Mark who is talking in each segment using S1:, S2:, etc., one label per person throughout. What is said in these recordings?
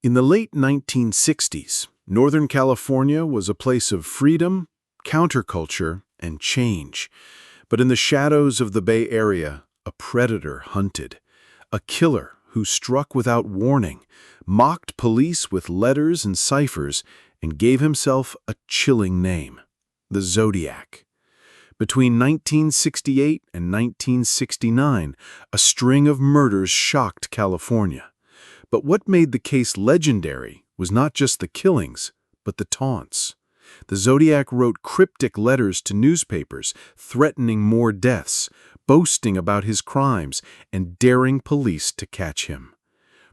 S1: In the late 1960s, Northern California was a place of freedom, counterculture, and change. But in the shadows of the Bay Area, a predator hunted. A killer who struck without warning, mocked police with letters and ciphers, and gave himself a chilling name: the Zodiac. Between 1968 and 1969, a string of murders shocked California. But what made the case legendary was not just the killings, but the taunts. The Zodiac wrote cryptic letters to newspapers, threatening more deaths, boasting about his crimes, and daring police to catch him.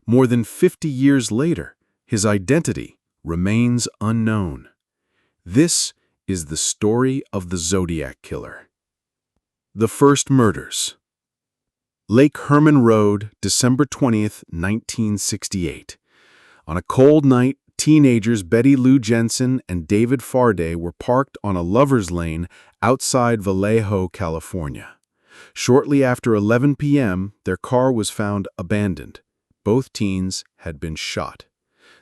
S1: More than 50 years later, his identity remains unknown. This is the story of the Zodiac Killer. The First Murders. Lake Herman Road, December 20th, 1968. On a cold night, teenagers Betty Lou Jensen and David Farday were parked on a lover's lane outside Vallejo, California. Shortly after 11 p.m., their car was found abandoned. Both teens had been shot.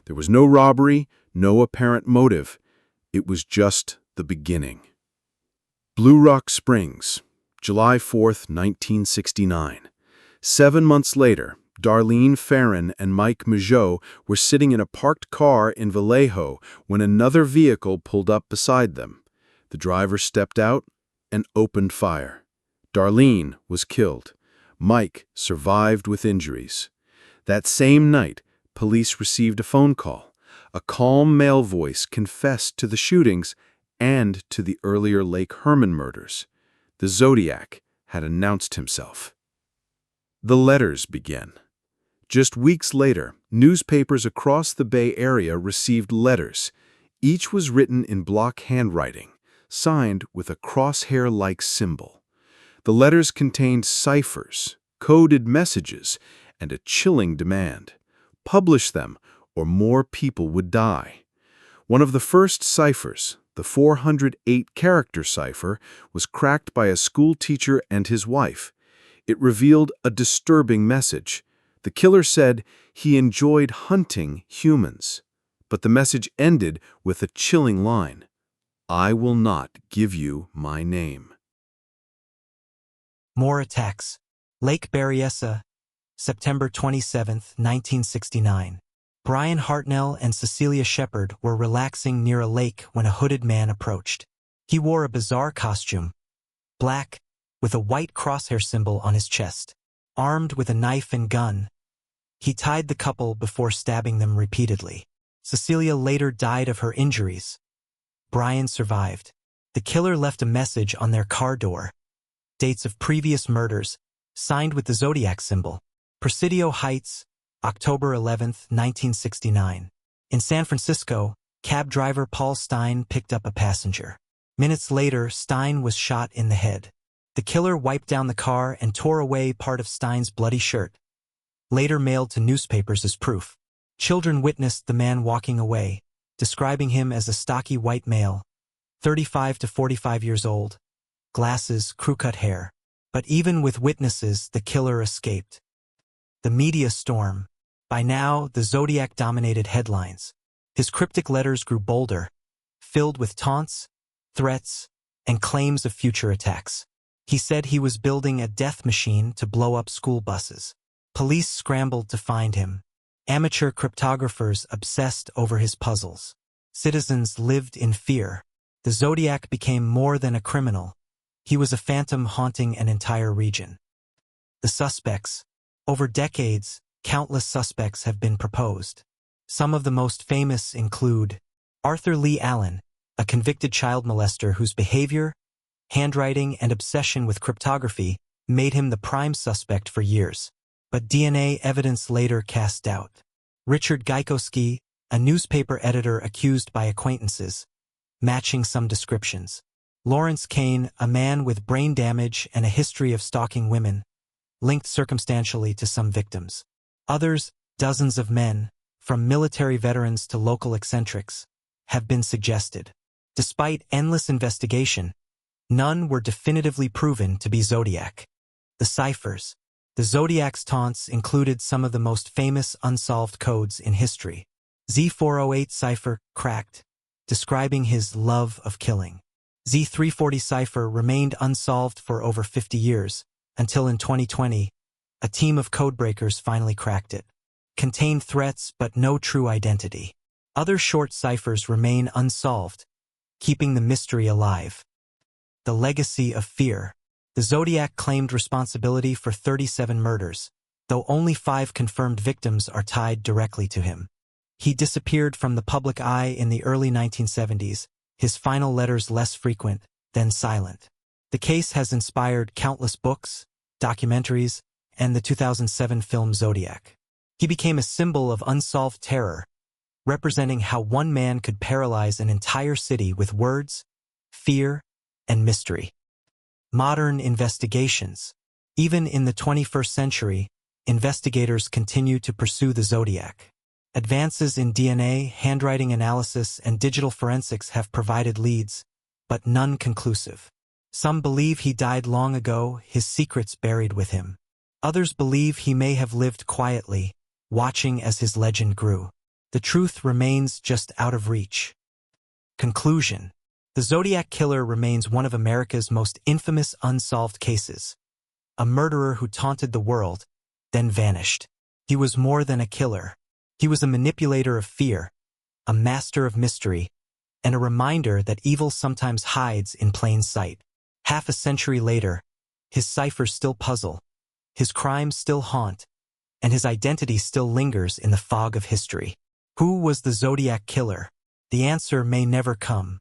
S1: There was no robbery, no apparent motive. It was just the beginning. Blue Rock Springs, July 4th, 1969. 7 months later, Darlene Farron and Mike Majot were sitting in a parked car in Vallejo when another vehicle pulled up beside them. The driver stepped out and opened fire. Darlene was killed. Mike survived with injuries. That same night, police received a phone call. A calm male voice confessed to the shootings and to the earlier Lake Herman murders. The Zodiac had announced himself. The letters began. Just weeks later, newspapers across the Bay Area received letters. Each was written in block handwriting, signed with a crosshair-like symbol. The letters contained ciphers, coded messages, and a chilling demand: publish them, or more people would die. One of the first ciphers, the 408-character cipher, was cracked by a school teacher and his wife. It revealed a disturbing message. The killer said he enjoyed hunting humans, but the message ended with a chilling line: "I will not give you my name."
S2: More attacks. Lake Berryessa, September 27, 1969. Brian Hartnell and Cecilia Shepard were relaxing near a lake when a hooded man approached. He wore a bizarre costume, black, with a white crosshair symbol on his chest, armed with a knife and gun. He tied the couple before stabbing them repeatedly. Cecilia later died of her injuries. Brian survived. The killer left a message on their car door. Dates of previous murders, signed with the Zodiac symbol. Presidio Heights, October 11, 1969. In San Francisco, cab driver Paul Stein picked up a passenger. Minutes later, Stein was shot in the head. The killer wiped down the car and tore away part of Stein's bloody shirt, later mailed to newspapers as proof. Children witnessed the man walking away, describing him as a stocky white male, 35 to 45 years old, glasses, crew-cut hair. But even with witnesses, the killer escaped. The media storm. By now, the Zodiac dominated headlines. His cryptic letters grew bolder, filled with taunts, threats, and claims of future attacks. He said he was building a death machine to blow up school buses. Police scrambled to find him. Amateur cryptographers obsessed over his puzzles. Citizens lived in fear. The Zodiac became more than a criminal. He was a phantom haunting an entire region. The suspects. Over decades, countless suspects have been proposed. Some of the most famous include Arthur Leigh Allen, a convicted child molester whose behavior, handwriting, and obsession with cryptography made him the prime suspect for years. But DNA evidence later cast doubt. Richard Gajkowski, a newspaper editor accused by acquaintances, matching some descriptions. Lawrence Kane, a man with brain damage and a history of stalking women, linked circumstantially to some victims. Others, dozens of men, from military veterans to local eccentrics, have been suggested. Despite endless investigation, none were definitively proven to be Zodiac. The ciphers. The Zodiac's taunts included some of the most famous unsolved codes in history. Z408 cipher cracked, describing his love of killing. Z340 cipher remained unsolved for over 50 years, until in 2020, a team of codebreakers finally cracked it. Contained threats but no true identity. Other short ciphers remain unsolved, keeping the mystery alive. The legacy of fear. The Zodiac claimed responsibility for 37 murders, though only 5 confirmed victims are tied directly to him. He disappeared from the public eye in the early 1970s, his final letters less frequent, then silent. The case has inspired countless books, documentaries, and the 2007 film Zodiac. He became a symbol of unsolved terror, representing how one man could paralyze an entire city with words, fear, and mystery. Modern investigations. Even in the 21st century, investigators continue to pursue the Zodiac. Advances in DNA, handwriting analysis, and digital forensics have provided leads, but none conclusive. Some believe he died long ago, his secrets buried with him. Others believe he may have lived quietly, watching as his legend grew. The truth remains just out of reach. Conclusion. The Zodiac Killer remains one of America's most infamous unsolved cases. A murderer who taunted the world, then vanished. He was more than a killer. He was a manipulator of fear, a master of mystery, and a reminder that evil sometimes hides in plain sight. Half a century later, his ciphers still puzzle, his crimes still haunt, and his identity still lingers in the fog of history. Who was the Zodiac Killer? The answer may never come,